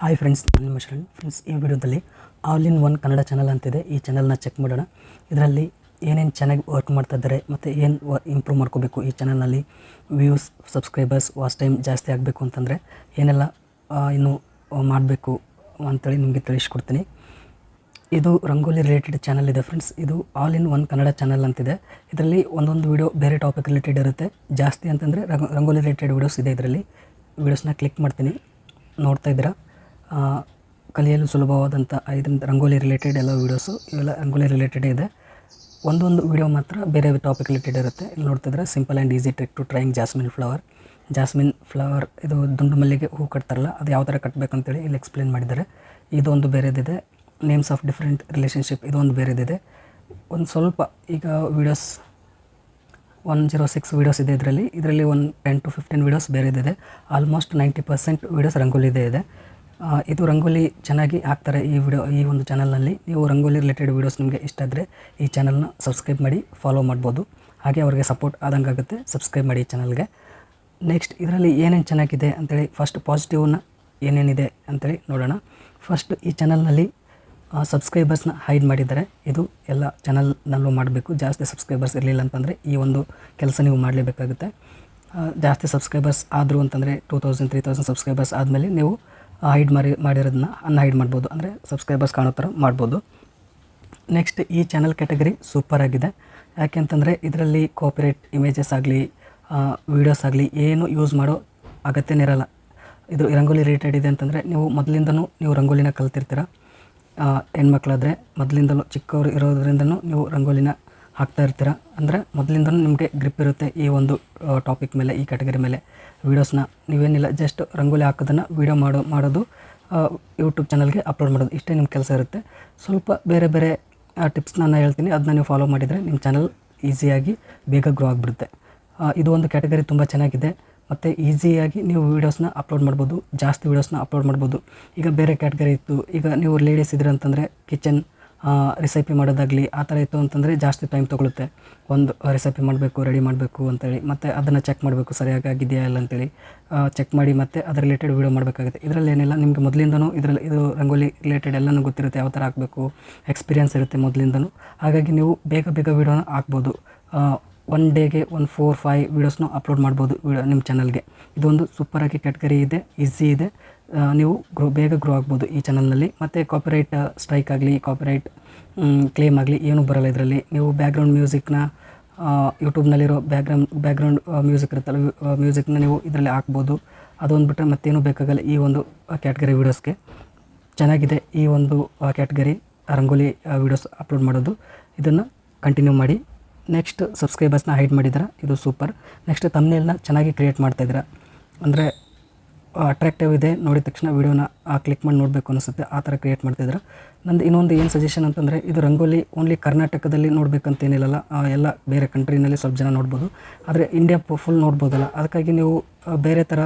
Hi friends, ನಾನು ನಿಮ್ಮ Sharan. Friends, ಈ ವಿಡಿಯೋದಲ್ಲಿ all in one Kannada channel ಅಂತಿದೆ. ಈ ಚಾನಲ್ನ ಚೆಕ್ ಮಾಡೋಣ. ಇದರಲ್ಲಿ ಏನೇನು ಚೆನ್ನಾಗಿ ವರ್ಕ್ ಮಾಡ್ತಾ ಇದ್ದಾರೆ ಮತ್ತು ಏನು ಇಂಪ್ರೂವ್ ಮಾಡ್ಕೋಬೇಕು, ಈ ಚಾನಲ್ನಲ್ಲಿ ವ್ಯೂಸ್, ಸಬ್ಸ್ಕ್ರೈಬರ್ಸ್, ವಾಚ್ ಟೈಮ್ ಜಾಸ್ತಿ ಆಗಬೇಕು ಅಂತಂದರೆ ಏನೆಲ್ಲ ಇನ್ನೂ ಮಾಡಬೇಕು ಅಂತೇಳಿ ನಿಮಗೆ ತಿಳಿಸ್ಕೊಡ್ತೀನಿ. ಇದು ರಂಗೋಲಿ ರಿಲೇಟೆಡ್ ಚಾನಲ್ ಇದೆ ಫ್ರೆಂಡ್ಸ್. ಇದು all in one Kannada channel ಅಂತಿದೆ. ಇದರಲ್ಲಿ ಒಂದೊಂದು ವೀಡಿಯೋ ಬೇರೆ ಟಾಪಿಕ್ ರಿಲೇಟೆಡ್ ಇರುತ್ತೆ. ಜಾಸ್ತಿ ಅಂತಂದರೆ ರಂಗೋಲಿ ರಿಲೇಟೆಡ್ ವೀಡಿಯೋಸ್ ಇದೆ. ಇದರಲ್ಲಿ ವೀಡಿಯೋಸ್ನ ಕ್ಲಿಕ್ ಮಾಡ್ತೀನಿ. ನೋಡ್ತಾ ಇದ್ದೀರಾ, ಕಲಿಯಲು ಸುಲಭವಾದಂಥ 5 ರಂಗೋಲಿ ರಿಲೇಟೆಡ್ ಎಲ್ಲ ವೀಡಿಯೋಸು, ಇವೆಲ್ಲ ರಂಗೋಲಿ ರಿಲೇಟೆಡೇ ಇದೆ. ಒಂದೊಂದು ವೀಡಿಯೋ ಮಾತ್ರ ಬೇರೆ ಟಾಪಿಕ್ ರಿಲೇಟೆಡ್ ಇರುತ್ತೆ. ಇಲ್ಲಿ ನೋಡ್ತಿದ್ರೆ simple and easy trick to trying jasmine flower. ಇದು ದುಂಡು ಮಲ್ಲಿಗೆ ಹೂ ಕಟ್ತಾರಲ್ಲ, ಅದು ಯಾವ ಥರ ಕಟ್ಟಬೇಕಂತೇಳಿ ಇಲ್ಲಿ ಎಕ್ಸ್ಪ್ಲೇನ್ ಮಾಡಿದ್ದಾರೆ. ಇದು ಒಂದು ಬೇರೆದಿದೆ. ನೇಮ್ಸ್ ಆಫ್ ಡಿಫ್ರೆಂಟ್ ರಿಲೇಷನ್ಶಿಪ್, ಇದು ಒಂದು ಬೇರೆದಿದೆ. ಒಂದು ಸ್ವಲ್ಪ ಈಗ ವೀಡಿಯೋಸ್ 106 ವೀಡಿಯೋಸ್ ಇದೆ. ಇದರಲ್ಲಿ ಒಂದು 10 to 15 ವೀಡಿಯೋಸ್ ಬೇರೆದಿದೆ. ಆಲ್ಮೋಸ್ಟ್ 90% ವೀಡಿಯೋಸ್ ರಂಗೋಲಿದೇ ಇದೆ. ಇದು ರಂಗೋಲಿ ಚೆನ್ನಾಗಿ ಹಾಕ್ತಾರೆ ಈ ಒಂದು ಚಾನಲ್ನಲ್ಲಿ. ನೀವು ರಂಗೋಲಿ ರಿಲೇಟೆಡ್ ವೀಡಿಯೋಸ್ ನಿಮಗೆ ಇಷ್ಟ ಆದರೆ ಈ ಚಾನಲ್ನ ಸಬ್ಸ್ಕ್ರೈಬ್ ಮಾಡಿ ಫಾಲೋ ಮಾಡ್ಬೋದು. ಹಾಗೆ ಅವರಿಗೆ ಸಪೋರ್ಟ್ ಆದಂಗೆ ಆಗುತ್ತೆ. ಸಬ್ಸ್ಕ್ರೈಬ್ ಮಾಡಿ ಈ ಚಾನಲ್ಗೆ. ನೆಕ್ಸ್ಟ್ ಇದರಲ್ಲಿ ಏನೇನು ಚೆನ್ನಾಗಿದೆ ಅಂತೇಳಿ ಫಸ್ಟ್ ಪಾಸಿಟಿವ್ನ ಏನೇನಿದೆ ಅಂತೇಳಿ ನೋಡೋಣ. ಫಸ್ಟ್, ಈ ಚಾನಲ್ನಲ್ಲಿ ಸಬ್ಸ್ಕ್ರೈಬರ್ಸ್ನ ಹೈಡ್ ಮಾಡಿದ್ದಾರೆ. ಇದು ಎಲ್ಲ ಚಾನಲ್ನಲ್ಲೂ ಮಾಡಬೇಕು. ಜಾಸ್ತಿ ಸಬ್ಸ್ಕ್ರೈಬರ್ಸ್ ಇರಲಿಲ್ಲ ಅಂತಂದರೆ ಈ ಒಂದು ಕೆಲಸ ನೀವು ಮಾಡಲೇಬೇಕಾಗುತ್ತೆ. ಜಾಸ್ತಿ ಸಬ್ಸ್ಕ್ರೈಬರ್ಸ್ ಆದರು ಅಂತಂದರೆ 2000 3000 ಸಬ್ಸ್ಕ್ರೈಬರ್ಸ್ ಆದಮೇಲೆ ನೀವು ಹೈಡ್ ಮಾಡಿರೋದನ್ನ ಅನ್ಹೈಡ್ ಮಾಡ್ಬೋದು. ಅಂದರೆ ಸಬ್ಸ್ಕ್ರೈಬರ್ಸ್ ಕಾಣೋ ಥರ ಮಾಡ್ಬೋದು. ನೆಕ್ಸ್ಟ್, ಈ ಚಾನಲ್ ಕ್ಯಾಟಗರಿ ಸೂಪರ್ ಆಗಿದೆ. ಯಾಕೆಂತಂದರೆ ಇದರಲ್ಲಿ ಕಾಪಿರೈಟ್ ಇಮೇಜಸ್ ಆಗಲಿ ವೀಡಿಯೋಸ್ ಆಗಲಿ ಏನು ಯೂಸ್ ಮಾಡೋ ಅಗತ್ಯನೇ ಇರಲ್ಲ. ಇದು ರಂಗೋಲಿ ರಿಲೇಟೆಡ್ ಇದೆ ಅಂತಂದರೆ ನೀವು ರಂಗೋಲಿನ ಕಲ್ತಿರ್ತೀರ. ಹೆಣ್ಮಕ್ಳಾದರೆ ಮೊದಲಿಂದಲೂ ಚಿಕ್ಕವರು ಇರೋದ್ರಿಂದನೂ ನೀವು ರಂಗೋಲಿನ ಹಾಕ್ತಾ ಇರ್ತೀರ. ಅಂದರೆ ಮೊದಲಿಂದನೂ ನಿಮಗೆ ಗ್ರಿಪ್ ಇರುತ್ತೆ ಈ ಒಂದು ಟಾಪಿಕ್ ಮೇಲೆ, ಈ ಕ್ಯಾಟಗರಿ ಮೇಲೆ. ವೀಡಿಯೋಸ್ನ ನೀವೇನಿಲ್ಲ, ಜಸ್ಟ್ ರಂಗೋಲಿ ಹಾಕೋದನ್ನು ವೀಡಿಯೋ ಮಾಡೋದು ಯೂಟ್ಯೂಬ್ ಚಾನಲ್ಗೆ ಅಪ್ಲೋಡ್ ಮಾಡೋದು, ಇಷ್ಟೇ ನಿಮ್ಮ ಕೆಲಸ ಇರುತ್ತೆ. ಸ್ವಲ್ಪ ಬೇರೆ ಬೇರೆ ಟಿಪ್ಸ್ನ ನಾನು ಹೇಳ್ತೀನಿ. ಅದನ್ನ ನೀವು ಫಾಲೋ ಮಾಡಿದರೆ ನಿಮ್ಮ ಚಾನಲ್ ಈಸಿಯಾಗಿ ಬೇಗ ಗ್ರೋ ಆಗಿಬಿಡುತ್ತೆ. ಇದು ಒಂದು ಕ್ಯಾಟಗರಿ ತುಂಬ ಚೆನ್ನಾಗಿದೆ ಮತ್ತು ಈಸಿಯಾಗಿ ನೀವು ವೀಡಿಯೋಸ್ನ ಅಪ್ಲೋಡ್ ಮಾಡ್ಬೋದು. ಜಾಸ್ತಿ ವೀಡಿಯೋಸ್ನ ಅಪ್ಲೋಡ್ ಮಾಡ್ಬೋದು. ಈಗ ಬೇರೆ ಕ್ಯಾಟಗರಿ ಇತ್ತು, ಈಗ ನೀವು ಲೇಡೀಸ್ ಇದ್ರೆ ಅಂತಂದರೆ ಕಿಚನ್ ರೆಸಿಪಿ ಮಾಡೋದಾಗಲಿ ಆ ಥರ ಇತ್ತು ಅಂತಂದರೆ ಜಾಸ್ತಿ ಟೈಮ್ ತೊಗೊಳುತ್ತೆ. ಒಂದು ರೆಸಿಪಿ ಮಾಡಬೇಕು, ರೆಡಿ ಮಾಡಬೇಕು ಅಂತೇಳಿ, ಮತ್ತು ಅದನ್ನು ಚೆಕ್ ಮಾಡಬೇಕು ಸರಿಯಾಗಿ ಆಗಿದೆಯಾ ಇಲ್ಲ ಅಂತೇಳಿ ಚೆಕ್ ಮಾಡಿ ಮತ್ತೆ ಅದರ ರಿಲೇಟೆಡ್ ವೀಡಿಯೋ ಮಾಡಬೇಕಾಗುತ್ತೆ. ಇದರಲ್ಲಿ ಏನಿಲ್ಲ, ನಿಮಗೆ ಮೊದಲಿಂದನೂ ಇದು ರಂಗೋಲಿ ರಿಲೇಟೆಡ್ ಎಲ್ಲನೂ ಗೊತ್ತಿರುತ್ತೆ, ಯಾವ ಥರ ಹಾಕಬೇಕು, ಎಕ್ಸ್ಪೀರಿಯನ್ಸ್ ಇರುತ್ತೆ ಮೊದಲಿಂದನೂ. ಹಾಗಾಗಿ ನೀವು ಬೇಗ ವೀಡಿಯೋನ ಹಾಕ್ಬೋದು. ಒನ್ ಡೇಗೆ 4-5 ವೀಡಿಯೋಸ್ನ ಅಪ್ಲೋಡ್ ಮಾಡ್ಬೋದು ನಿಮ್ಮ ಚಾನಲ್ಗೆ. ಇದೊಂದು ಸೂಪರಾಗಿ ಕ್ಯಾಟಗರಿ ಇದೆ, ಈಸಿ ಇದೆ. ನೀವು ಬೇಗ ಗ್ರೋ ಆಗ್ಬೋದು ಈ ಚಾನಲ್ನಲ್ಲಿ. ಮತ್ತು ಕಾಪಿರೈಟ್ ಸ್ಟ್ರೈಕ್ ಆಗಲಿ, ಕಾಪಿರೈಟ್ ಕ್ಲೇಮ್ ಆಗಲಿ ಏನೂ ಬರೋಲ್ಲ ಇದರಲ್ಲಿ. ನೀವು ಬ್ಯಾಕ್ಗ್ರೌಂಡ್ ಮ್ಯೂಸಿಕ್ನ ಯೂಟ್ಯೂಬ್ನಲ್ಲಿರೋ ಬ್ಯಾಕ್ಗ್ರೌಂಡ್ ಮ್ಯೂಸಿಕ್ ಇರುತ್ತಲ್ಲ, ಮ್ಯೂಸಿಕ್ನ ನೀವು ಇದರಲ್ಲಿ ಹಾಕ್ಬೋದು. ಅದೊಂದು ಬಿಟ್ಟರೆ ಮತ್ತೇನೂ ಬೇಕಾಗಲ್ಲ ಈ ಒಂದು ಕ್ಯಾಟಗರಿ ವೀಡಿಯೋಸ್ಗೆ. ಚೆನ್ನಾಗಿದೆ ಈ ಒಂದು ಕ್ಯಾಟಗರಿ ರಂಗೋಲಿ ವೀಡಿಯೋಸ್ ಅಪ್ಲೋಡ್ ಮಾಡೋದು. ಇದನ್ನು ಕಂಟಿನ್ಯೂ ಮಾಡಿ. ನೆಕ್ಸ್ಟ್, ಸಬ್ಸ್ಕ್ರೈಬರ್ಸ್ನ ಹೈಡ್ ಮಾಡಿದ್ದೀರಾ, ಇದು ಸೂಪರ್. ನೆಕ್ಸ್ಟ್, ತಮ್ನೇಲ್ನ ಚೆನ್ನಾಗಿ ಕ್ರಿಯೇಟ್ ಮಾಡ್ತಾಯಿದ್ದೀರಾ. ಅಂದರೆ ಅಟ್ರಾಕ್ಟಿವ್ ಇದೆ, ನೋಡಿದ ತಕ್ಷಣ ವೀಡಿಯೋನ ಕ್ಲಿಕ್ ಮಾಡಿ ನೋಡಬೇಕು ಅನಿಸುತ್ತೆ, ಆ ಥರ ಕ್ರಿಯೇಟ್ ಮಾಡ್ತಾಯಿದ್ದೀರಾ. ನಂದು ಇನ್ನೊಂದು ಏನು ಸಜೆಷನ್ ಅಂತಂದರೆ, ಇದು ರಂಗೋಲಿ ಓನ್ಲಿ ಕರ್ನಾಟಕದಲ್ಲಿ ನೋಡಬೇಕಂತೇನಿಲ್ಲ, ಎಲ್ಲ ಬೇರೆ ಕಂಟ್ರಿನಲ್ಲಿ ಸ್ವಲ್ಪ ಜನ ನೋಡ್ಬೋದು. ಆದರೆ ಇಂಡಿಯಾ ಫುಲ್ ನೋಡ್ಬೋದಲ್ಲ, ಅದಕ್ಕಾಗಿ ನೀವು ಬೇರೆ ಥರ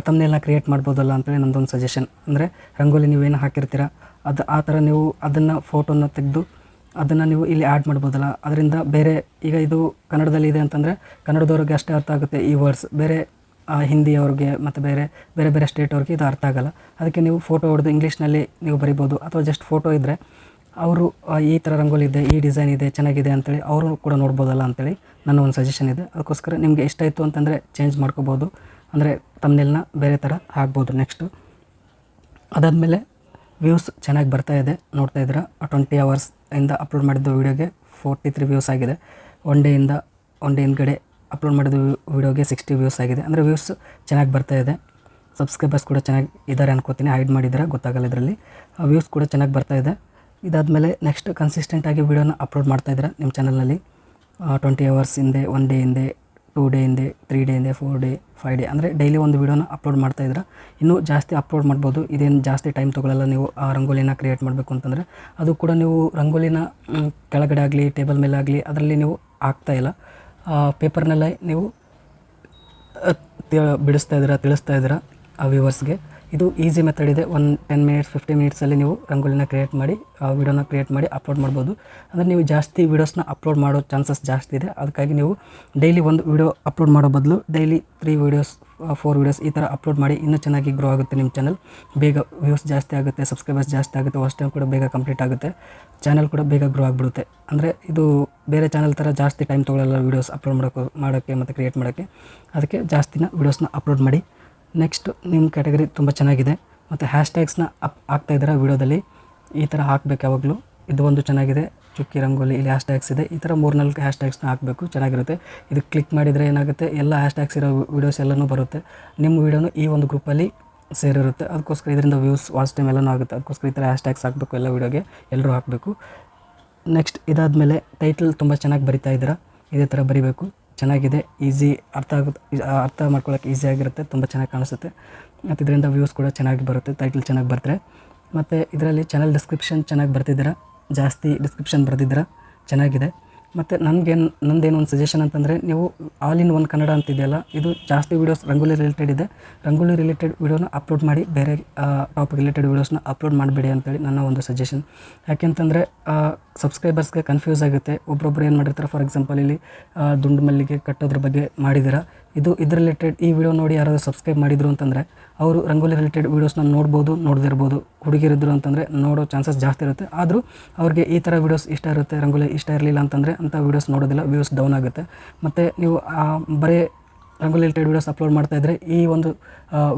ತಮ್ನೇಲ್ನ ಕ್ರಿಯೇಟ್ ಮಾಡ್ಬೋದಲ್ಲ ಅಂತೇಳಿ ನಂದೊಂದು ಸಜೆಷನ್. ಅಂದರೆ ರಂಗೋಲಿ ನೀವೇನು ಹಾಕಿರ್ತೀರ ಆ ಥರ ನೀವು ಅದನ್ನು ಫೋಟೋನ ತೆಗೆದು ಅದನ್ನು ನೀವು ಇಲ್ಲಿ ಆ್ಯಡ್ ಮಾಡ್ಬೋದಲ್ಲ. ಅದರಿಂದ ಬೇರೆ, ಈಗ ಇದು ಕನ್ನಡದಲ್ಲಿ ಇದೆ ಅಂತಂದರೆ ಕನ್ನಡದವ್ರಿಗೆ ಅಷ್ಟೇ ಅರ್ಥ ಆಗುತ್ತೆ ಈ ವರ್ಡ್ಸ್. ಬೇರೆ ಹಿಂದಿಯವ್ರಿಗೆ ಮತ್ತು ಬೇರೆ ಸ್ಟೇಟ್ ಅವ್ರಿಗೆ ಇದು ಅರ್ಥ ಆಗೋಲ್ಲ. ಅದಕ್ಕೆ ನೀವು ಫೋಟೋ ಹೊಡೆದು ಇಂಗ್ಲೀಷ್ನಲ್ಲಿ ನೀವು ಬರಿಬೋದು. ಅಥವಾ ಜಸ್ಟ್ ಫೋಟೋ ಇದ್ದರೆ ಅವರು ಈ ಥರ ರಂಗೋಲಿ ಇದೆ, ಈ ಡಿಸೈನ್ ಇದೆ, ಚೆನ್ನಾಗಿದೆ ಅಂತೇಳಿ ಅವರು ಕೂಡ ನೋಡ್ಬೋದಲ್ಲ ಅಂತೇಳಿ ನನ್ನ ಒಂದು ಸಜೆಷನ್ ಇದೆ. ಅದಕ್ಕೋಸ್ಕರ ನಿಮಗೆ ಇಷ್ಟ ಆಯಿತು ಅಂತಂದರೆ ಚೇಂಜ್ ಮಾಡ್ಕೋಬೋದು. ಅಂದರೆ ತಮ್ನೇಲ್ನ ಬೇರೆ ಥರ ಹಾಕ್ಬೋದು. ನೆಕ್ಸ್ಟು ಅದಾದಮೇಲೆ ವ್ಯೂಸ್ ಚೆನ್ನಾಗಿ ಬರ್ತಾಯಿದೆ, ನೋಡ್ತಾ ಇದ್ದೀರಾ. 20 hours ಅಪ್ಲೋಡ್ ಮಾಡಿದ್ದು ವೀಡಿಯೋಗೆ 43 ವ್ಯೂಸ್ ಆಗಿದೆ. ಒನ್ ಡೇ ಹಿಂದ್ಗಡೆ ಅಪ್ಲೋಡ್ ಮಾಡಿದ ವೀಡಿಯೋಗೆ 60 ವ್ಯೂಸ್ ಆಗಿದೆ. ಅಂದರೆ ವ್ಯೂಸ್ ಚೆನ್ನಾಗಿ ಬರ್ತಾಯಿದೆ. ಸಬ್ಸ್ಕ್ರೈಬರ್ಸ್ ಕೂಡ ಚೆನ್ನಾಗಿ ಇದ್ದಾರೆ ಅನ್ಕೋತೀನಿ. ಹೈಡ್ ಮಾಡಿದರೆ ಗೊತ್ತಾಗಲ್ಲ ಇದರಲ್ಲಿ. ವ್ಯೂಸ್ ಕೂಡ ಚೆನ್ನಾಗಿ ಬರ್ತಾಯಿದೆ. ಇದಾದಮೇಲೆ ನೆಕ್ಸ್ಟ್, ಕನ್ಸಿಸ್ಟೆಂಟಾಗಿ ವೀಡಿಯೋನ ಅಪ್ಲೋಡ್ ಮಾಡ್ತಾಯಿದ್ದೀರಾ ನಿಮ್ಮ ಚಾನಲಲ್ಲಿ. 20 hours ಹಿಂದೆ, 1 day ಹಿಂದೆ, 2 day ಹಿಂದೆ, 3 day ಹಿಂದೆ, 4 day 5 day, ಅಂದರೆ ಡೈಲಿ ಒಂದು ವೀಡಿಯೋನ ಅಪ್ಲೋಡ್ ಮಾಡ್ತಾಯಿದ್ರೆ ಇನ್ನೂ ಜಾಸ್ತಿ ಅಪ್ಲೋಡ್ ಮಾಡ್ಬೋದು. ಇದೇನು ಜಾಸ್ತಿ ಟೈಮ್ ತೊಗೊಳ್ಳಲ್ಲ. ನೀವು ಆ ರಂಗೋಲಿನ ಕ್ರಿಯೇಟ್ ಮಾಡಬೇಕು ಅಂತಂದರೆ ಅದು ಕೂಡ ನೀವು ರಂಗೋಲಿನ ಕೆಳಗಡೆ ಆಗಲಿ, ಟೇಬಲ್ ಮೇಲೆ ಆಗಲಿ ಅದರಲ್ಲಿ ನೀವು ಹಾಕ್ತಾಯಿಲ್ಲ, ಪೇಪರ್ನಲ್ಲೇ ನೀವು ತಿಳಿಸ್ತಾ ಇದ್ದೀರಾ ಆ ವ್ಯೂವರ್ಸ್ಗೆ. ಇದು ಈಸಿ ಮೆಥಡ್ ಇದೆ. 10 ಮಿನಿಟ್ಸ್ 15 ಮಿನಿಟ್ಸಲ್ಲಿ ನೀವು ರಂಗೋಲಿನ ಕ್ರಿಯೇಟ್ ಮಾಡಿ ವೀಡಿಯೋನ ಕ್ರಿಯೇಟ್ ಮಾಡಿ ಅಪ್ಲೋಡ್ ಮಾಡ್ಬೋದು. ಅಂದರೆ ನೀವು ಜಾಸ್ತಿ ವೀಡಿಯೋಸ್ನ ಅಪ್ಲೋಡ್ ಮಾಡೋ ಚಾನ್ಸಸ್ ಜಾಸ್ತಿ ಇದೆ. ಅದಕ್ಕಾಗಿ ನೀವು ಡೈಲಿ ಒಂದು ವೀಡಿಯೋ ಅಪ್ಲೋಡ್ ಮಾಡೋ ಬದಲು ಡೈಲಿ 3 ವೀಡಿಯೋಸ್ 4 ವೀಡಿಯೋಸ್ ಈ ಥರ ಅಪ್ಲೋಡ್ ಮಾಡಿ ಇನ್ನೂ ಚೆನ್ನಾಗಿ ಗ್ರೋ ಆಗುತ್ತೆ ನಿಮ್ಮ ಚಾನಲ್. ಬೇಗ ವ್ಯೂಸ್ ಜಾಸ್ತಿ ಆಗುತ್ತೆ, ಸಬ್ಸ್ಕ್ರೈಬರ್ಸ್ ಜಾಸ್ತಿ ಆಗುತ್ತೆ, ವಾಚ್ ಟೈಮ್ ಕೂಡ ಬೇಗ ಕಂಪ್ಲೀಟ್ ಆಗುತ್ತೆ, ಚಾನಲ್ ಕೂಡ ಬೇಗ ಗ್ರೋ ಆಗಿಬಿಡುತ್ತೆ. ಅಂದರೆ ಇದು ಬೇರೆ ಚಾನಲ್ ಥರ ಜಾಸ್ತಿ ಟೈಮ್ ತೊಗೊಳ್ಳಲ್ಲ ವೀಡಿಯೋಸ್ ಅಪ್ಲೋಡ್ ಮಾಡೋಕ್ಕೆ ಮತ್ತು ಕ್ರಿಯೇಟ್ ಮಾಡೋಕ್ಕೆ. ಅದಕ್ಕೆ ಜಾಸ್ತಿನ ವೀಡಿಯೋಸ್ನ ಅಪ್ಲೋಡ್ ಮಾಡಿ. ನೆಕ್ಸ್ಟ್ ನಿಮ್ಮ ಕ್ಯಾಟಗರಿ ತುಂಬ ಚೆನ್ನಾಗಿದೆ ಮತ್ತು ಹ್ಯಾಶ್ಟ್ಯಾಗ್ಸ್ನ ಹಾಕ್ತಾಯಿದ್ದೀರಾ ವೀಡಿಯೋದಲ್ಲಿ, ಈ ಥರ ಹಾಕಬೇಕು ಯಾವಾಗಲೂ. ಇದು ಒಂದು ಚೆನ್ನಾಗಿದೆ, ಚುಕ್ಕಿ ರಂಗೋಲಿ, ಇಲ್ಲಿ ಹ್ಯಾಶ್ಟ್ಯಾಗ್ಸ್ ಇದೆ. ಈ ಥರ 3-4 ಹ್ಯಾಶ್ಟ್ಯಾಗ್ಸ್ನ ಹಾಕಬೇಕು, ಚೆನ್ನಾಗಿರುತ್ತೆ. ಇದು ಕ್ಲಿಕ್ ಮಾಡಿದರೆ ಏನಾಗುತ್ತೆ, ಎಲ್ಲ ಹ್ಯಾಶ್ಟ್ಯಾಗ್ಸ್ ಇರೋ ವೀಡಿಯೋಸ್ ಎಲ್ಲನೂ ಬರುತ್ತೆ. ನಿಮ್ಮ ವೀಡಿಯೋನು ಈ ಒಂದು ಗ್ರೂಪಲ್ಲಿ ಸೇರಿರುತ್ತೆ. ಅದಕ್ಕೋಸ್ಕರ ಇದರಿಂದ ವ್ಯೂಸ್ ವಾಚ್ ಟೈಮ್ ಎಲ್ಲನೂ ಆಗುತ್ತೆ. ಅದಕ್ಕೋಸ್ಕರ ಈ ಥರ ಹ್ಯಾಶ್ಟ್ಯಾಗ್ಸ್ ಹಾಕಬೇಕು ಎಲ್ಲ ವೀಡಿಯೋಗೆ, ಎಲ್ಲರೂ ಹಾಕಬೇಕು. ನೆಕ್ಸ್ಟ್ ಇದಾದಮೇಲೆ ಟೈಟಲ್ ತುಂಬ ಚೆನ್ನಾಗಿ ಬರಿತಾ ಇದ್ದೀರಾ, ಇದೇ ಥರ ಬರಿಬೇಕು. ಚೆನ್ನಾಗಿದೆ, ಈಸಿ, ಅರ್ಥ ಮಾಡ್ಕೊಳ್ಳೋಕೆ ಈಸಿ ಆಗಿರುತ್ತೆ, ತುಂಬ ಚೆನ್ನಾಗಿ ಕಾಣಿಸುತ್ತೆ. ಮತ್ತು ಇದರಿಂದ ವ್ಯೂಸ್ ಕೂಡ ಚೆನ್ನಾಗಿ ಬರುತ್ತೆ, ಟೈಟಲ್ ಚೆನ್ನಾಗಿ ಬರ್ತಾರೆ. ಮತ್ತು ಇದರಲ್ಲಿ ಚಾನಲ್ ಡಿಸ್ಕ್ರಿಪ್ಷನ್ ಚೆನ್ನಾಗಿ ಬರ್ತಿದ್ದೀರಾ, ಜಾಸ್ತಿ ಡಿಸ್ಕ್ರಿಪ್ಷನ್ ಬರೆದಿದ್ದೀರಾ, ಚೆನ್ನಾಗಿದೆ. ಮತ್ತು ನಂದೇನು ಒಂದು ಸಜೆಷನ್ ಅಂತಂದರೆ, ನೀವು ಆಲ್ ಇನ್ ಒನ್ ಕನ್ನಡ ಅಂತಿದೆಯಲ್ಲ, ಇದು ಜಾಸ್ತಿ ವೀಡಿಯೋಸ್ ರಂಗೋಲಿ ರಿಲೇಟೆಡ್ ಇದೆ. ರಂಗೋಲಿ ರಿಲೇಟೆಡ್ ವೀಡಿಯೋನ ಅಪ್ಲೋಡ್ ಮಾಡಿ, ಬೇರೆ ಟಾಪಿಕ್ ರಿಲೇಟೆಡ್ ವೀಡಿಯೋಸ್ನ ಅಪ್ಲೋಡ್ ಮಾಡಬೇಡಿ ಅಂತೇಳಿ ನನ್ನ ಒಂದು ಸಜೆಷನ್. ಯಾಕೆಂತಂದರೆ ಸಬ್ಸ್ಕ್ರೈಬರ್ಸ್ಗೆ ಕನ್ಫ್ಯೂಸ್ ಆಗುತ್ತೆ. ಒಬ್ಬೊಬ್ಬರು ಏನು ಮಾಡಿರ್ತಾರೆ, ಫಾರ್ ಎಕ್ಸಾಂಪಲ್ ಇಲ್ಲಿ ದುಂಡು ಮಲ್ಲಿಗೆ ಕಟ್ಟೋದ್ರ ಬಗ್ಗೆ ಮಾಡಿದ್ದೀರಾ, ಇದ್ರ ರಿಲೇಟೆಡ್ ಈ ವಿಡಿಯೋ ನೋಡಿ ಯಾರಾದರೂ ಸಬ್ಸ್ಕ್ರೈಬ್ ಮಾಡಿದ್ರು ಅಂತಂದರೆ ಅವರು ರಂಗೋಲಿ ರಿಲೇಟೆಡ್ ವೀಡಿಯೋಸ್ನ ನೋಡ್ಬೋದು, ನೋಡದಿರ್ಬೋದು. ಹುಡುಗಿರಿದ್ರು ಅಂತಂದರೆ ನೋಡೋ ಚಾನ್ಸಸ್ ಜಾಸ್ತಿ ಇರುತ್ತೆ. ಆದರೂ ಅವ್ರಿಗೆ ಈ ಥರ ವೀಡಿಯೋಸ್ ಇಷ್ಟ ಇರುತ್ತೆ, ರಂಗೋಲಿ ಇಷ್ಟ ಇರಲಿಲ್ಲ ಅಂತಂದರೆ ಅಂಥ ವೀಡಿಯೋಸ್ ನೋಡೋದಿಲ್ಲ, ವ್ಯೂಸ್ ಡೌನ್ ಆಗುತ್ತೆ. ಮತ್ತು ನೀವು ಬರೀ ರಂಗೋಲಿ ರಿಲೇಟೆಡ್ ವೀಡಿಯೋಸ್ ಅಪ್ಲೋಡ್ ಮಾಡ್ತಾಯಿದ್ರೆ ಈ ಒಂದು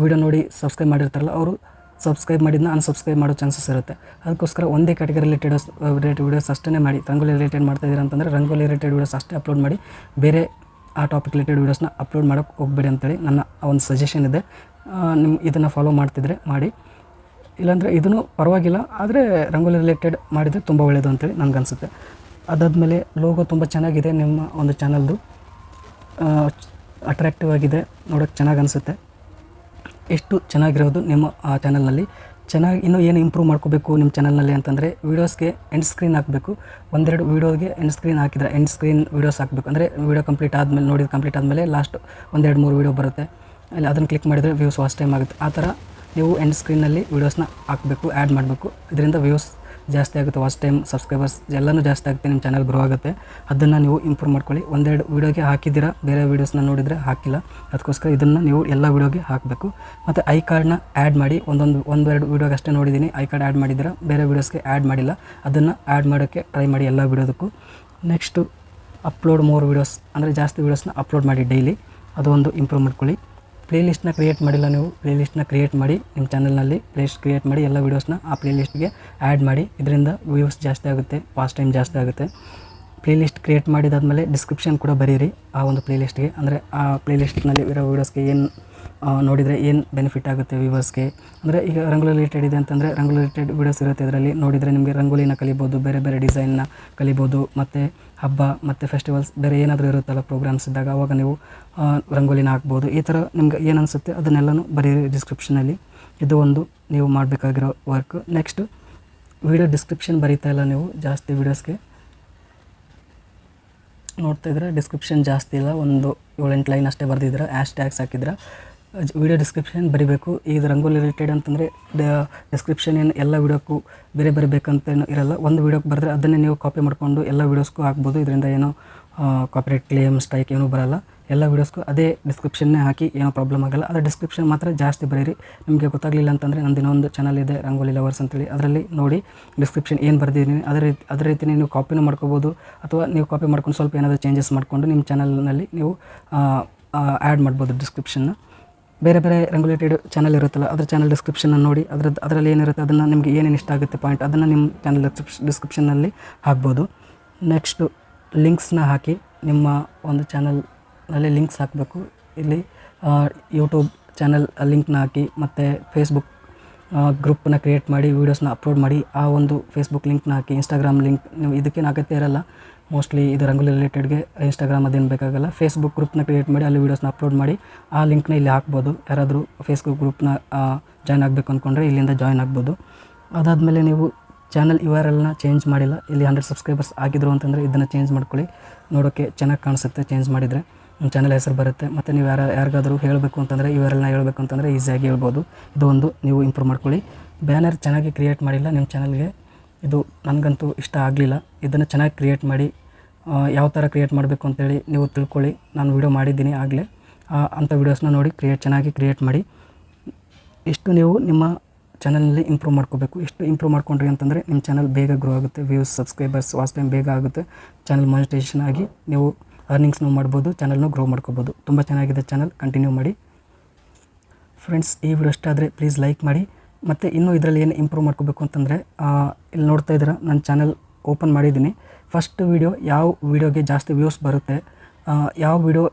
ವೀಡಿಯೋ ನೋಡಿ ಸಬ್ಸ್ಕ್ರೈಬ್ ಮಾಡಿರ್ತಾರಲ್ಲ, ಅವರು ಸಬ್ಸ್ಕ್ರೈಬ್ ಮಾಡಿದ್ನ ಅನ್ಸಬ್ಸ್ಕ್ರೈಬ್ ಮಾಡೋ ಚಾನ್ಸಸ್ ಇರುತ್ತೆ. ಅದಕ್ಕೋಸ್ಕರ ಒಂದೇ ಕ್ಯಾಟಗರಿ ರಿಲೇಟೆಡ್ ವೀಡಿಯೋಸ್ ಅಷ್ಟೇ ಮಾಡಿ. ರಂಗೋಲಿ ರಿಲೇಟೆಡ್ ಮಾಡ್ತಾಯಿದ್ದೀರಾ ಅಂತಂದರೆ ರಂಗೋಲಿ ರಿಲೇಟೆಡ್ ವೀಡಿಯೋಸ್ ಅಷ್ಟೇ ಅಪ್ಲೋಡ್ ಮಾಡಿ, ಬೇರೆ ಆ ಟಾಪಿಕ್ ರಿಲೇಟೆಡ್ ವೀಡಿಯೋಸ್ನ ಅಪ್ಲೋಡ್ ಮಾಡೋಕ್ಕೆ ಹೋಗಬೇಡಿ ಅಂತೇಳಿ ನನ್ನ ಒಂದು ಸಜೆಷನ್ ಇದೆ. ನಿಮ್ಮ ಇದನ್ನು ಫಾಲೋ ಮಾಡ್ತಿದ್ರೆ ಮಾಡಿ, ಇಲ್ಲಾಂದರೆ ಇದನ್ನು ಪರವಾಗಿಲ್ಲ, ಆದರೆ ರಂಗೋಲಿ ರಿಲೇಟೆಡ್ ಮಾಡಿದರೆ ತುಂಬ ಒಳ್ಳೆಯದು ಅಂತೇಳಿ ನನಗನ್ಸುತ್ತೆ. ಅದಾದಮೇಲೆ ಲೋಗೋ ತುಂಬ ಚೆನ್ನಾಗಿದೆ, ನಿಮ್ಮ ಒಂದು ಚಾನಲ್ದು ಅಟ್ರ್ಯಾಕ್ಟಿವ್ ಆಗಿದೆ, ನೋಡೋಕ್ಕೆ ಚೆನ್ನಾಗಿ ಅನಿಸುತ್ತೆ. ಎಷ್ಟು ಚೆನ್ನಾಗಿರೋದು ನಿಮ್ಮ ಚಾನಲ್ನಲ್ಲಿ. ಚೆನ್ನಾಗಿ ಇನ್ನೂ ಏನು ಇಂಪ್ರೂವ್ ಮಾಡ್ಕೋಬೇಕು ನಿಮ್ಮ ಚಾನಲ್ನಲ್ಲಿ ಅಂತಂದರೆ, ವೀಡಿಯೋಸ್ಗೆ ಎಂಡ್ ಸ್ಕ್ರೀನ್ ಹಾಕಬೇಕು. 1-2 ವೀಡಿಯೋಗೆ ಎಂಡ್ ಸ್ಕ್ರೀನ್ ಹಾಕಿದರೆ ಎಂಡ್ ಸ್ಕ್ರೀನ್ ವೀಡಿಯೋಸ್ ಹಾಕಬೇಕು. ಅಂದರೆ ವೀಡಿಯೋ ಕಂಪ್ಲೀಟ್ ಆದಮೇಲೆ ಕಂಪ್ಲೀಟ್ ಆದಮೇಲೆ ಲಾಸ್ಟ್ 1-2-3 ವೀಡಿಯೋ ಬರುತ್ತೆ, ಅಲ್ಲಿ ಅದನ್ನು ಕ್ಲಿಕ್ ಮಾಡಿದರೆ ವ್ಯೂಸ್ ವಾಚ್ ಟೈಮ್ ಆಗುತ್ತೆ. ಆ ಥರ ನೀವು ಎಂಡ್ ಸ್ಕ್ರೀನಲ್ಲಿ ವೀಡಿಯೋಸ್ನ ಹಾಕಬೇಕು, ಆ್ಯಡ್ ಮಾಡಬೇಕು. ಇದರಿಂದ ವ್ಯೂಸ್ ಜಾಸ್ತಿ ಆಗುತ್ತೆ, ವಾಚ್ ಟೈಮ್, ಸಬ್ಸ್ಕ್ರೈಬರ್ಸ್ ಎಲ್ಲನೂ ಜಾಸ್ತಿ ಆಗುತ್ತೆ, ನಿಮ್ಮ ಚಾನಲ್ ಗ್ರೋ ಆಗುತ್ತೆ. ಅದನ್ನು ನೀವು ಇಂಪ್ರೂವ್ ಮಾಡ್ಕೊಳ್ಳಿ. 1-2 ವೀಡಿಯೋಗೆ ಹಾಕಿದ್ದೀರಾ, ಬೇರೆ ವೀಡಿಯೋಸ್ನ ನೋಡಿದರೆ ಹಾಕಿಲ್ಲ, ಅದಕ್ಕೋಸ್ಕರ ಇದನ್ನು ನೀವು ಎಲ್ಲ ವೀಡಿಯೋಗೆ ಹಾಕಬೇಕು. ಮತ್ತು ಐ ಕಾರ್ಡ್ನ ಆ್ಯಡ್ ಮಾಡಿ. 1-2 ವೀಡಿಯೋಗೆ ಅಷ್ಟೇ ನೋಡಿದ್ದೀನಿ, ಐ ಕಾರ್ಡ್ ಆ್ಯಡ್ ಮಾಡಿದ್ದೀರಾ, ಬೇರೆ ವೀಡಿಯೋಸ್ಗೆ ಆ್ಯಡ್ ಮಾಡಿಲ್ಲ. ಅದನ್ನು ಆ್ಯಡ್ ಮಾಡೋಕ್ಕೆ ಟ್ರೈ ಮಾಡಿ ಎಲ್ಲ ವೀಡಿಯೋದಕ್ಕೂ. ನೆಕ್ಸ್ಟು ಅಪ್ಲೋಡ್ ಮೋರ್ ವೀಡಿಯೋಸ್, ಅಂದರೆ ಜಾಸ್ತಿ ವೀಡಿಯೋಸ್ನ ಅಪ್ಲೋಡ್ ಮಾಡಿ ಡೈಲಿ, ಅದು ಒಂದು ಇಂಪ್ರೂವ್ ಮಾಡ್ಕೊಳ್ಳಿ. ಪ್ಲೇಲಿಸ್ಟ್ನ ಕ್ರಿಯೇಟ್ ಮಾಡಿಲ್ಲ ನೀವು, ಪ್ಲೇಲಿಸ್ಟ್ನ ಕ್ರಿಯೇಟ್ ಮಾಡಿ ನಿಮ್ಮ ಚಾನಲ್ನಲ್ಲಿ. ಪ್ಲೇಲಿಸ್ಟ್ ಕ್ರಿಯೇಟ್ ಮಾಡಿ ಎಲ್ಲ ವೀಡಿಯೋಸ್ನ ಆ ಪ್ಲೇಲಿಸ್ಟ್ಗೆ ಆ್ಯಡ್ ಮಾಡಿ. ಇದರಿಂದ ವ್ಯೂಸ್ ಜಾಸ್ತಿ ಆಗುತ್ತೆ, ವಾಚ್ ಟೈಮ್ ಜಾಸ್ತಿ ಆಗುತ್ತೆ. ಪ್ಲೇಲಿಸ್ಟ್ ಕ್ರಿಯೇಟ್ ಮಾಡಿದಾದಮೇಲೆ ಡಿಸ್ಕ್ರಿಪ್ಷನ್ ಕೂಡ ಬರೀರಿ ಆ ಒಂದು ಪ್ಲೇಲಿಸ್ಟ್ಗೆ. ಅಂದರೆ ಆ ಪ್ಲೇಲಿಸ್ಟ್ನಲ್ಲಿ ಇರೋ ವೀಡಿಯೋಸ್ಗೆ ಏನು ನೋಡಿದರೆ ಏನು ಬೆನಿಫಿಟ್ ಆಗುತ್ತೆ ವ್ಯೂವರ್ಸ್ಗೆ. ಅಂದರೆ ಈಗ ರಂಗೋಲಿ ರಿಲೇಟೆಡ್ ಇದೆ ಅಂತಂದರೆ ರಂಗೋಲಿ ರಿಲೇಟೆಡ್ ವೀಡಿಯೋಸ್ ಇರುತ್ತೆ, ಇದರಲ್ಲಿ ನೋಡಿದರೆ ನಿಮಗೆ ರಂಗೋಲಿನ ಕಲಿಬೋದು, ಬೇರೆ ಬೇರೆ ಡಿಸೈನ್ನ ಕಲಿಬೋದು. ಮತ್ತು ಹಬ್ಬ ಮತ್ತು ಫೆಸ್ಟಿವಲ್ಸ್ ಬೇರೆ ಏನಾದರೂ ಇರುತ್ತಲ್ಲ ಪ್ರೋಗ್ರಾಮ್ಸ್ ಇದ್ದಾಗ, ಅವಾಗ ನೀವು ರಂಗೋಲಿನ ಹಾಕ್ಬೋದು. ಈ ಥರ ನಿಮ್ಗೆ ಏನು ಅನಿಸುತ್ತೆ ಅದನ್ನೆಲ್ಲನೂ ಬರೀರಿ ಡಿಸ್ಕ್ರಿಪ್ಷನಲ್ಲಿ. ಇದು ಒಂದು ನೀವು ಮಾಡಬೇಕಾಗಿರೋ ವರ್ಕ್. ನೆಕ್ಸ್ಟು ವೀಡಿಯೋ ಡಿಸ್ಕ್ರಿಪ್ಷನ್ ಬರೀತಾ ಇಲ್ಲ ನೀವು ಜಾಸ್ತಿ ವೀಡಿಯೋಸ್ಗೆ, ನೋಡ್ತಾಯಿದ್ರೆ ಡಿಸ್ಕ್ರಿಪ್ಷನ್ ಜಾಸ್ತಿ ಇಲ್ಲ, ಒಂದು 7-8 ಲೈನ್ ಅಷ್ಟೇ ಬರೆದಿದ್ರೆ, ಹ್ಯಾಶ್ಟ್ಯಾಗ್ಸ್ ಹಾಕಿದ್ರೆ. ವೀಡಿಯೋ ಡಿಸ್ಕ್ರಿಪ್ಷನ್ ಬರೀಬೇಕು. ಇದು ರಂಗೋಲಿ ರಿಲೇಟೆಡ್ ಅಂತಂದರೆ ಡಿಸ್ಕ್ರಿಪ್ಷನ್ ಏನು ಎಲ್ಲ ವೀಡಿಯೋಕ್ಕೂ ಬೇರೆ ಬರಬೇಕಂತೇನು ಇರಲ್ಲ. ಒಂದು ವೀಡಿಯೋಕ್ಕೆ ಬರೆದ್ರೆ ಅದನ್ನೇ ನೀವು ಕಾಪಿ ಮಾಡಿಕೊಂಡು ಎಲ್ಲ ವೀಡಿಯೋಸ್ಗೂ ಹಾಕ್ಬೋದು. ಇದರಿಂದ ಏನೋ ಕಾಪಿರೈಟ್ ಕ್ಲೇಮ್ ಸ್ಟ್ರೈಕ್ ಏನೂ ಬರೋಲ್ಲ. ಎಲ್ಲ ವೀಡಿಯೋಸ್ಗೂ ಅದೇ ಡಿಸ್ಕ್ರಿಪ್ಷನ್ನೇ ಹಾಕಿ, ಏನೋ ಪ್ರಾಬ್ಲಮ್ ಆಗೋಲ್ಲ. ಅದೇ ಡಿಸ್ಕ್ರಿಪ್ಷನ್ ಮಾತ್ರ ಜಾಸ್ತಿ ಬರೀರಿ. ನಿಮಗೆ ಗೊತ್ತಾಗಲಿಲ್ಲ ಅಂತಂದರೆ ನಂದು ಇನ್ನೊಂದು ಚಾನಲ್ ಇದೆ, ರಂಗೋಲಿ ಲವರ್ಸ್ ಅಂತೇಳಿ, ಅದರಲ್ಲಿ ನೋಡಿ ಡಿಸ್ಕ್ರಿಪ್ಷನ್ ಏನು ಬರ್ದಿದ್ದೀನಿ ಅದೇ ರೀತಿಯೇ ನೀವು ಕಾಪಿನೂ ಮಾಡ್ಕೋಬೋದು. ಅಥವಾ ನೀವು ಕಾಪಿ ಮಾಡ್ಕೊಂಡು ಸ್ವಲ್ಪ ಏನಾದರೂ ಚೇಂಜಸ್ ಮಾಡಿಕೊಂಡು ನಿಮ್ಮ ಚಾನಲ್ನಲ್ಲಿ ನೀವು ಆ್ಯಡ್ ಮಾಡ್ಬೋದು ಡಿಸ್ಕ್ರಿಪ್ಷನ್ನ. ಬೇರೆ ಬೇರೆ ರಂಗೋಲಿ ರಿಲೇಟೆಡ್ ಚಾನಲ್ ಇರುತ್ತಲ್ಲ, ಅದರ ಚಾನಲ್ ಡಿಸ್ಕ್ರಿಪ್ಷನ್ನ ನೋಡಿ, ಅದರಲ್ಲಿ ಏನಿರುತ್ತೆ ಅದನ್ನು ನಿಮಗೆ ಏನೇನು ಇಷ್ಟ ಆಗುತ್ತೆ ಪಾಯಿಂಟ್, ಅದನ್ನು ನಿಮ್ಮ ಚಾನಲ್ ಡಿಸ್ಕ್ರಿಪ್ಷನ್ನಲ್ಲಿ ಹಾಕ್ಬೋದು. ನೆಕ್ಸ್ಟು ಲಿಂಕ್ಸ್ನ ಹಾಕಿ, ನಿಮ್ಮ ಒಂದು ಚಾನಲ್ನಲ್ಲಿ ಲಿಂಕ್ಸ್ ಹಾಕಬೇಕು. ಇಲ್ಲಿ ಯೂಟ್ಯೂಬ್ ಚಾನಲ್ ಲಿಂಕ್ನ ಹಾಕಿ, ಮತ್ತು ಫೇಸ್ಬುಕ್ ಗ್ರೂಪನ್ನ ಕ್ರಿಯೇಟ್ ಮಾಡಿ ವೀಡಿಯೋಸ್ನ ಅಪ್ಲೋಡ್ ಮಾಡಿ, ಆ ಒಂದು ಫೇಸ್ಬುಕ್ ಲಿಂಕ್ನ ಹಾಕಿ. ಇನ್ಸ್ಟಾಗ್ರಾಮ್ ಲಿಂಕ್ ನೀವು ಇದಕ್ಕೇನು ಅಗತ್ಯ ಇರಲ್ಲ, ಮೋಸ್ಟ್ಲಿ ಇದು ರಂಗೋಲಿ ರಿಲೇಟೆಡ್ಗೆ ಇನ್ಸ್ಟಾಗ್ರಾಮ್ ಅದೇನು ಬೇಕಾಗಲ್ಲ. ಫೇಸ್ಬುಕ್ ಗ್ರೂಪ್ನ ಕ್ರಿಯೇಟ್ ಮಾಡಿ ಅಲ್ಲಿ ವೀಡಿಯೋಸ್ನ ಅಪ್ಲೋಡ್ ಮಾಡಿ ಆ ಲಿಂಕ್ನ ಇಲ್ಲಿ ಹಾಕ್ಬೋದು. ಯಾರಾದರೂ ಫೇಸ್ಬುಕ್ ಗ್ರೂಪ್ನ ಜಾಯ್ನ್ ಆಗಬೇಕು ಅಂದ್ಕೊಂಡ್ರೆ ಇಲ್ಲಿಂದ ಜಾಯ್ನ್ ಆಗ್ಬೋದು. ಅದಾದಮೇಲೆ ನೀವು ಚಾನಲ್ URLನ ಚೇಂಜ್ ಮಾಡಿಲ್ಲ, ಇಲ್ಲಿ 100 ಸಬ್ಸ್ಕ್ರೈಬರ್ಸ್ ಆಗಿದ್ರು ಅಂತಂದರೆ ಇದನ್ನು ಚೇಂಜ್ ಮಾಡ್ಕೊಳ್ಳಿ, ನೋಡೋಕ್ಕೆ ಚೆನ್ನಾಗಿ ಕಾಣಿಸುತ್ತೆ ಚೇಂಜ್ ಮಾಡಿದರೆ. ನಿಮ್ಮ ಚಾನಲ್ ಹೆಸರು ಬರುತ್ತೆ. ಮತ್ತು ನೀವು ಯಾರಿಗಾದರೂ ಹೇಳಬೇಕು ಅಂತಂದರೆ URLನ ಹೇಳಬೇಕು ಅಂತಂದರೆ ಈಸಿಯಾಗಿ ಹೇಳ್ಬೋದು. ಇದು ಒಂದು ನೀವು ಇಂಪ್ರೂವ್ ಮಾಡ್ಕೊಳ್ಳಿ. ಬ್ಯಾನರ್ ಚೆನ್ನಾಗಿ ಕ್ರಿಯೇಟ್ ಮಾಡಿಲ್ಲ ನಿಮ್ಮ ಚಾನಲ್ಗೆ, ಇದು ನನಗಂತೂ ಇಷ್ಟ ಆಗಲಿಲ್ಲ. ಇದನ್ನು ಚೆನ್ನಾಗಿ ಕ್ರಿಯೇಟ್ ಮಾಡಿ, ಯಾವ ಥರ ಕ್ರಿಯೇಟ್ ಮಾಡಬೇಕು ಅಂತೇಳಿ ನೀವು ತಿಳ್ಕೊಳ್ಳಿ. ನಾನು ವಿಡಿಯೋ ಮಾಡಿದ್ದೀನಿ ಆಗಲೇ, ಅಂಥ ವೀಡಿಯೋಸ್ನ ನೋಡಿ ಚೆನ್ನಾಗಿ ಕ್ರಿಯೇಟ್ ಮಾಡಿ. ಇಷ್ಟು ನೀವು ನಿಮ್ಮ ಚಾನಲ್ನಲ್ಲಿ ಇಂಪ್ರೂವ್ ಮಾಡ್ಕೋಬೇಕು. ಇಷ್ಟು ಇಂಪ್ರೂವ್ ಮಾಡ್ಕೊಂಡ್ರಿ ಅಂತಂದರೆ ನಿಮ್ಮ ಚಾನಲ್ ಬೇಗ ಗ್ರೋ ಆಗುತ್ತೆ. ವ್ಯೂಸ್, ಸಬ್ಸ್ಕ್ರೈಬರ್ಸ್, ವಾಚ್ ಟೈಮ್ ಬೇಗ ಆಗುತ್ತೆ. ಚಾನಲ್ ಮಾನಿಟೈಸೇಷನ್ ಆಗಿ ನೀವು ಅರ್ನಿಂಗ್ಸ್ನೂ ಮಾಡ್ಬೋದು, ಚಾನಲ್ನೂ ಗ್ರೋ ಮಾಡ್ಕೋಬೋದು. ತುಂಬ ಚೆನ್ನಾಗಿದೆ ಚಾನಲ್, ಕಂಟಿನ್ಯೂ ಮಾಡಿ ಫ್ರೆಂಡ್ಸ್. ಈ ವಿಡಿಯೋ ಇಷ್ಟ ಆದರೆ ಪ್ಲೀಸ್ ಲೈಕ್ ಮಾಡಿ. ಮತ್ತು ಇನ್ನೂ ಇದರಲ್ಲಿ ಏನು ಇಂಪ್ರೂವ್ ಮಾಡ್ಕೋಬೇಕು ಅಂತಂದರೆ, ಇಲ್ಲಿ ನೋಡ್ತಾ ಇದ್ದೀರಾ ನನ್ನ ಚಾನಲ್ ಓಪನ್ ಮಾಡಿದ್ದೀನಿ. ಫಸ್ಟ್ ವೀಡಿಯೋ ಯಾವ ವೀಡಿಯೋಗೆ ಜಾಸ್ತಿ ವ್ಯೂಸ್ ಬರುತ್ತೆ, ಯಾವ ವೀಡಿಯೋ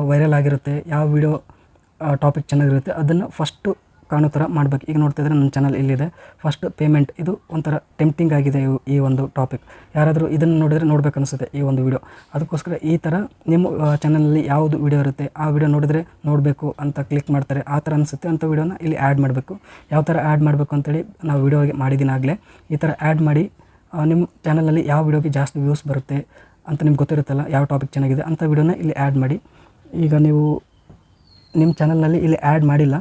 ವೈರಲ್ ಆಗಿರುತ್ತೆ, ಯಾವ ವೀಡಿಯೋ ಟಾಪಿಕ್ ಚೆನ್ನಾಗಿರುತ್ತೆ ಅದನ್ನು ಫಸ್ಟು ಕಾಣೋ ಥರ ಮಾಡಬೇಕು. ಈಗ ನೋಡ್ತಾ ಇದ್ದರೆ ನನ್ನ ಚಾನಲ್ ಇಲ್ಲಿದೆ. ಫಸ್ಟ್ ಪೇಮೆಂಟ್, ಇದು ಒಂಥರ ಟೆಂಪ್ಟಿಂಗ್ ಆಗಿದೆ ಈ ಒಂದು ಟಾಪಿಕ್. ಯಾರಾದರೂ ಇದನ್ನು ನೋಡಿದರೆ ನೋಡ್ಬೇಕು ಅನಿಸುತ್ತೆ ಈ ಒಂದು ವಿಡಿಯೋ. ಅದಕ್ಕೋಸ್ಕರ ಈ ಥರ ನಿಮ್ಮ ಚಾನಲಲ್ಲಿ ಯಾವುದು ವಿಡಿಯೋ ಇರುತ್ತೆ ಆ ವಿಡಿಯೋ ನೋಡಿದರೆ ನೋಡಬೇಕು ಅಂತ ಕ್ಲಿಕ್ ಮಾಡ್ತಾರೆ. ಆ ಥರ ಅನಿಸುತ್ತೆ ಅಂಥ ವಿಡಿಯೋನ ಇಲ್ಲಿ ಆ್ಯಡ್ ಮಾಡಬೇಕು. ಯಾವ ಥರ ಆ್ಯಡ್ ಮಾಡಬೇಕು ಅಂತೇಳಿ ನಾವು ವಿಡಿಯೋಗೆ ಮಾಡಿದ್ದೀನಿ ಆಗಲೇ. ಈ ಥರ ಆ್ಯಡ್ ಮಾಡಿ ನಿಮ್ಮ ಚಾನಲಲ್ಲಿ ಯಾವ ವಿಡಿಯೋಗೆ ಜಾಸ್ತಿ ವ್ಯೂಸ್ ಬರುತ್ತೆ ಅಂತ ನಿಮ್ಗೆ ಗೊತ್ತಿರುತ್ತಲ್ಲ, ಯಾವ ಟಾಪಿಕ್ ಚೆನ್ನಾಗಿದೆ ಅಂಥ ವಿಡಿಯೋನ ಇಲ್ಲಿ ಆ್ಯಡ್ ಮಾಡಿ. ಈಗ ನೀವು ನಿಮ್ಮ ಚಾನಲ್ನಲ್ಲಿ ಇಲ್ಲಿ ಆ್ಯಡ್ ಮಾಡಿಲ್ಲ,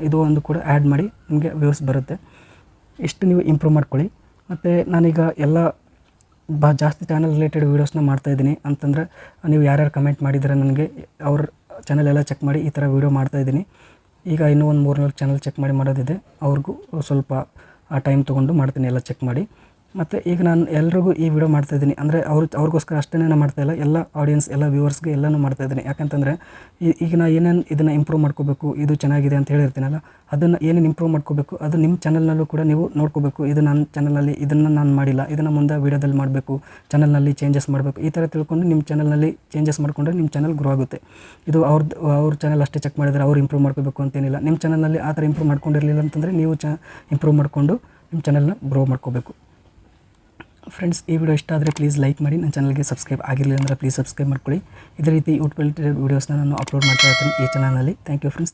ಇದು ಒಂದು ಕೂಡ ಆ್ಯಡ್ ಮಾಡಿ ನಿಮಗೆ ವ್ಯೂಸ್ ಬರುತ್ತೆ. ಇಷ್ಟು ನೀವು ಇಂಪ್ರೂವ್ ಮಾಡ್ಕೊಳ್ಳಿ. ಮತ್ತು ನಾನೀಗ ಎಲ್ಲ ಜಾಸ್ತಿ ಚಾನಲ್ ರಿಲೇಟೆಡ್ ವೀಡಿಯೋಸ್ನ ಮಾಡ್ತಾಯಿದ್ದೀನಿ ಅಂತಂದರೆ, ನೀವು ಯಾರ್ಯಾರು ಕಮೆಂಟ್ ಮಾಡಿದರೆ ನನಗೆ ಅವ್ರ ಚಾನಲ್ ಎಲ್ಲ ಚೆಕ್ ಮಾಡಿ ಈ ಥರ ವೀಡಿಯೋ ಮಾಡ್ತಾಯಿದ್ದೀನಿ. ಈಗ ಇನ್ನೂ ಒಂದು 3-4 ಚಾನಲ್ ಚೆಕ್ ಮಾಡಿ ಮಾಡೋದಿದೆ, ಅವ್ರಿಗೂ ಸ್ವಲ್ಪ ಟೈಮ್ ತೊಗೊಂಡು ಮಾಡ್ತೀನಿ ಎಲ್ಲ ಚೆಕ್ ಮಾಡಿ. ಮತ್ತು ಈಗ ನಾನು ಎಲ್ರಿಗೂ ಈ ವಿಡಿಯೋ ಮಾಡ್ತಾಯಿದ್ದೀನಿ ಅಂದರೆ ಅವ್ರಿಗೋಸ್ಕರ ಅಷ್ಟೇ ಮಾಡ್ತಾಯಿಲ್ಲ, ಎಲ್ಲ ಆಡಿಯನ್ಸ್, ಎಲ್ಲ ವ್ಯೂವರ್ಸ್ಗೆ ಎಲ್ಲನೂ ಮಾಡ್ತಾಯಿದ್ದೀನಿ. ಯಾಕಂತಂದರೆ ಈಗ ನಾನು ಏನೇನು ಇದನ್ನು ಇಂಪ್ರೂವ್ ಮಾಡ್ಕೋಬೇಕು, ಇದು ಚೆನ್ನಾಗಿದೆ ಅಂತ ಹೇಳಿರ್ತೀನಲ್ಲ, ಅದನ್ನು ಏನೇನು ಇಂಪ್ರೂವ್ ಮಾಡ್ಕೋಬೇಕು ಅದು ನಿಮ್ಮ ಚಾನಲ್ನಲ್ಲೂ ಕೂಡ ನೀವು ನೋಡ್ಕೋಬೇಕು. ಇದು ನನ್ನ ಚಾನಲಲ್ಲಿ ಇದನ್ನು ನಾನು ಮಾಡಿಲ್ಲ, ಇದನ್ನು ಮುಂದೆ ವೀಡಿಯೋದಲ್ಲಿ ಮಾಡಬೇಕು, ಚಾನಲ್ನಲ್ಲಿ ಚೇಂಜಸ್ ಮಾಡಬೇಕು. ಈ ಥರ ತಿಳ್ಕೊಂಡು ನಿಮ್ಮ ಚಾನಲ್ನಲ್ಲಿ ಚೇಂಜಸ್ ಮಾಡಿಕೊಂಡ್ರೆ ನಿಮ್ಮ ಚಾನಲ್ ಗ್ರೋ ಆಗುತ್ತೆ. ಇದು ಅವ್ರ ಚಾನಲ್ ಅಷ್ಟೇ ಚೆಕ್ ಮಾಡಿದರೆ ಅವ್ರು ಇಂಪ್ರೂವ್ ಮಾಡ್ಕೋಬೇಕು ಅಂತೇನಿಲ್ಲ. ನಿಮ್ಮ ಚಾನಲ್ನಲ್ಲಿ ಆ ಥರ ಇಂಪ್ರೂವ್ ಮಾಡ್ಕೊಂಡಿರಲಿಲ್ಲ ಅಂತಂದರೆ ನೀವು ಇಂಪ್ರೂವ್ ಮಾಡಿಕೊಂಡು ನಿಮ್ಮ ಚಾನಲ್ನ ಗ್ರೋ ಮಾಡ್ಕೋಬೇಕು. ಫ್ರೆಂಡ್ಸ್, ಈ ವಿಡಿಯೋ ಇಷ್ಟ ಆದರೆ ಪ್ಲೀಸ್ ಲೈಕ್ ಮಾಡಿ. ನನ್ನ ಚಾನಲ್ಗೆ ಸಬ್ಸ್ಕ್ರೈಬ್ ಆಗಿರಲಿಲ್ಲ ಅಂದರೆ ಪ್ಲೀಸ್ ಸಬ್ಸ್ಕ್ರೈಬ್ ಮಾಡ್ಕೊಳ್ಳಿ. ಇದೇ ರೀತಿ ಯೂಟ್ಯೂಬ್ ರಿಲೇಟೆಡ್ ವೀಡಿಯೋಸ್ನ ನಾನು ಅಪ್ಲೋಡ್ ಮಾಡ್ತಾ ಇರ್ತೀನಿ ಈ ಚಾನಲಲ್ಲಿ. Thank you friends.